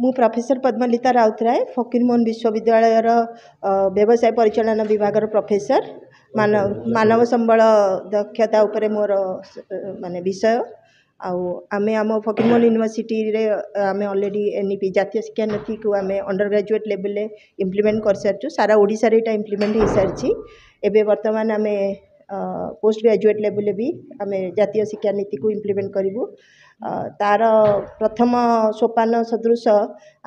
मु प्रोफेसर पद्मलिता राउतराय फकीरमोहन विश्वविद्यालय व्यवसाय परिचालन विभाग प्रोफेसर मानव संबल दक्षता उपरे मोर माने विषय आमे आम फकीरमोहन यूनिवर्सिटी रे आमे ऑलरेडी एनईपी जातीय शिक्षा नीति को आमे अंडर ग्रेजुएट लेवल ले इम्प्लीमेंट कर सारछु सारा ओडिसा रे एटा इम्प्लीमेंट हो सारछि एबे वर्तमान आमे पोस्ट ग्रेजुएट लेवल भी आमे जातीय शिक्षा नीति को इम्प्लीमेंट करिवु तार प्रथम सोपान सदृश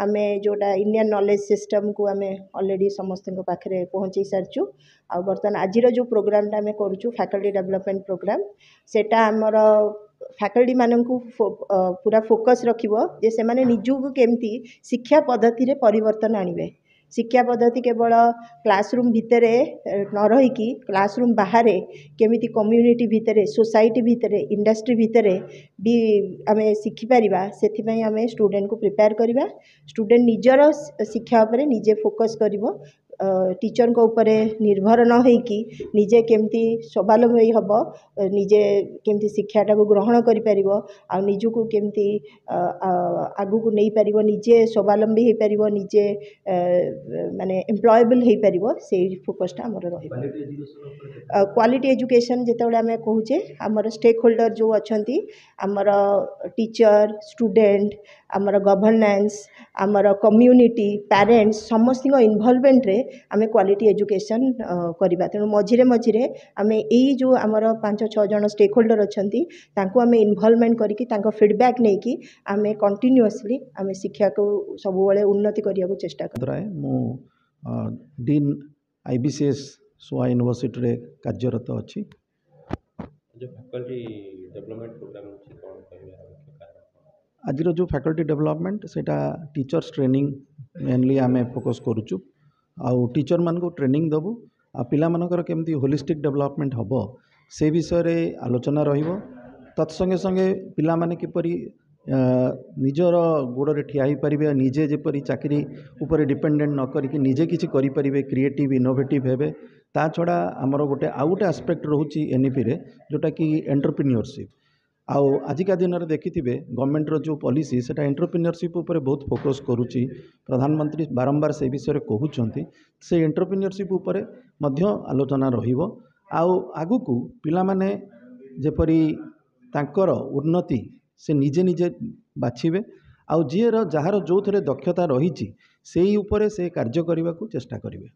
आमे जोटा इंडियन नॉलेज सिस्टम को आमे ऑलरेडी समस्त पाखे पहुँचे सारछु आ बर्तमान आज जो प्रोग्राम आमे करूछु फैकल्टी डेवलपमेंट प्रोग्राम सेटा हमर फैकल्टी माननकु पूरा फोकस रखिबो जे से माने निजुक केमती शिक्षा पद्धति रे परिवर्तन आनिबे शिक्षा पद्धति केवल क्लासरूम भितर न रहीकि क्लासरूम बाहर केमिति कम्युनिटी भितर सोसाइटी भितर इंडस्ट्री भितर भी आमे शिखि परिबा सेथि पई आमे स्टूडेंट को प्रिपेयर करिबा स्टूडेंट निजर शिक्षा उपरे निजे फोकस करिवो टीचर को ऊपर निर्भर न होइकि निजे केमती स्वावलंबी हम निजे केमती शिक्षाटा को ग्रहण करि परिबो आ निजुको केमती आगु को नहीं परिबो निजे स्वावलंबी हो परिबो निजे माने एम्प्लॉयबल हो परिबो से फोकसटा हमर रहिबो क्वालिटी एजुकेशन जेतेबेले आमे कहूचे हमर स्टेक होल्डर जो अछंती हमर टीचर स्टूडेंट हमर गवर्नेंस हमर कम्युनिटी पेरेंट्स समस्त इन्वॉल्वमेंट रे आमे क्वालिटी एजुकेशन करबा तेणु मझिरे मझिरे आमे एई जो हमर 5-6 जन स्टेक होल्डर अछंती तांको आमे इन्वॉल्वमेंट करिकि तांको फीडबैक नै कि आमे कंटिन्यूअसली आमे शिक्षा को सब बेले उन्नति करिया को चेष्टा कर मु डीन आईबीसीएस सोआ यूनिवर्सिटी रे कार्यरत अछि जो फैकल्टी डेवलपमेंट प्रोग्राम अछि कोन कहबे आज जो फैकल्टी डेवलपमेंट सेटा टीचर्स ट्रेनिंग मेनली आमे फोकस करूचु आउ टीचर मान को ट्रेनिंग दबु आ पिला मानकर केमती होलिस्टिक डेवलपमेंट हबो से विषय रे आलोचना रहिबो तत्संगे संगे पिला माने किपरि निजर गोड़े ठिया ही पारिबे निजे जेपरि चाकरी ऊपर डिपेंडेंट न करिकि निजे किछि करि परिबे क्रिएटिव इनोवेटिव हेबे ता छड़ा हमर गोटे आउ गोटे एस्पेक्ट रहउची एनईपी रे जोटा कि एंटरप्रेन्योरशिप आउ आजिका दिन में देखिथिबे गवर्नमेंट रो जो पॉलिसी सेटा एंटरप्रेन्योरशिप ऊपर बहुत फोकस करूची प्रधानमंत्री बारंबार से विषय कहउचंती से एंटरप्रेन्योरशिप ऊपर मध्य आलोचना रहिबो आउ आगु को पिला माने जेपरि तांकर उन्नति से निजे निजे बाछिबे आउ जीर जहार जो थरे दक्षता रहिची सेही ऊपर से कार्य करबा को चेष्टा करिवे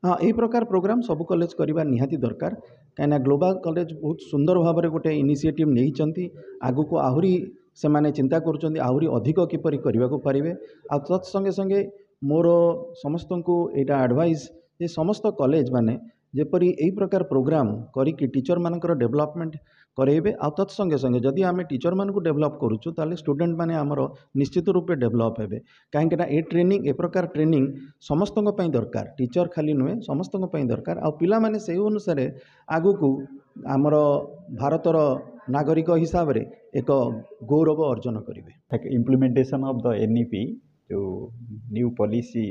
हाँ यही प्रकार प्रोग्राम सब कॉलेज करवा निहाती दरकार कहीं ग्लोबल कॉलेज बहुत सुंदर भाव में गोटे इनिशिएटिव नहीं आगु को आहरी से माने चिंता करुँच आहरी अधिक किपरि करने को पारे आ तत्संगे संगे मोर समस्त को यहाँ एडवाइस जे समस्त कॉलेज माने जेपरी यही प्रकार प्रोग्राम करिकी टीचर मानकर डेवलपमेंट करेबे आ तत्संगे संगे जदि आम टीचर मान को डेवलप करूँ ताले स्टूडेंट माने आमर निश्चित रूपे डेवलप हेबे कहीं ए ट्रेनिंग ए प्रकार ट्रेनिंग समस्त दरकार टीचर खाली नुहे समस्त दरकार आ पिला माने से अनुसार आगु को आमर भारतर नागरिक हिसाब से एक गौरव अर्जन करेंगे। इम्प्लीमेंटेशन ऑफ द एनईपी जो new policy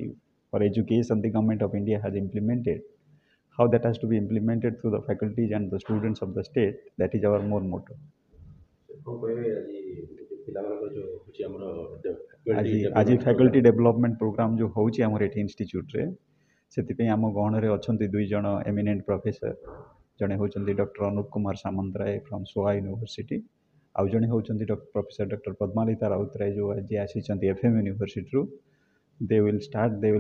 for education the government of India has implemented how that has to be implemented through the faculties and the students of the state, that is our more motto. आज faculty development programme जो होची हमर एठी institute रे सेति पे हम गण रे अछंती दुई जण एमिनेंट प्रोफेसर जने होचंती डॉक्टर अनुप कुमार सामंतराय फ्रॉम सोआ यूनिवर्सिटी आउ जने होचंती प्रोफेसर डॉक्टर पद्मालिता राउतराय जो आज आसीचंती एफएम यूनिवर्सिटी रू they will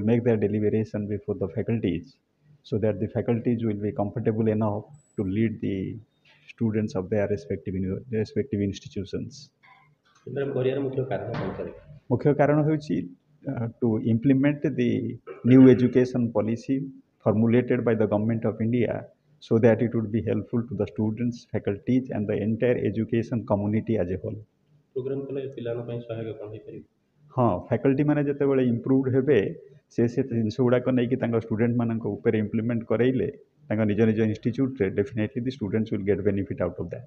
make their deliberation before the faculties so that the faculties will be comfortable enough to lead the students of their respective institutions. मुख्य कारण होची to implement the new education policy formulated by the government of India so that it would be helpful to the students, faculties and the entire education community as a whole. Programme कले पिलानो पई सहायक कोन हे करी हाँ faculty माने जते बेले improved हेबे से जिनस गुड़ाक नहीं कि स्टूडेंट मान इम्प्लीमेंट करेले निज निज इंस्टीट्यूट रे definitely the students will get benefit out of that.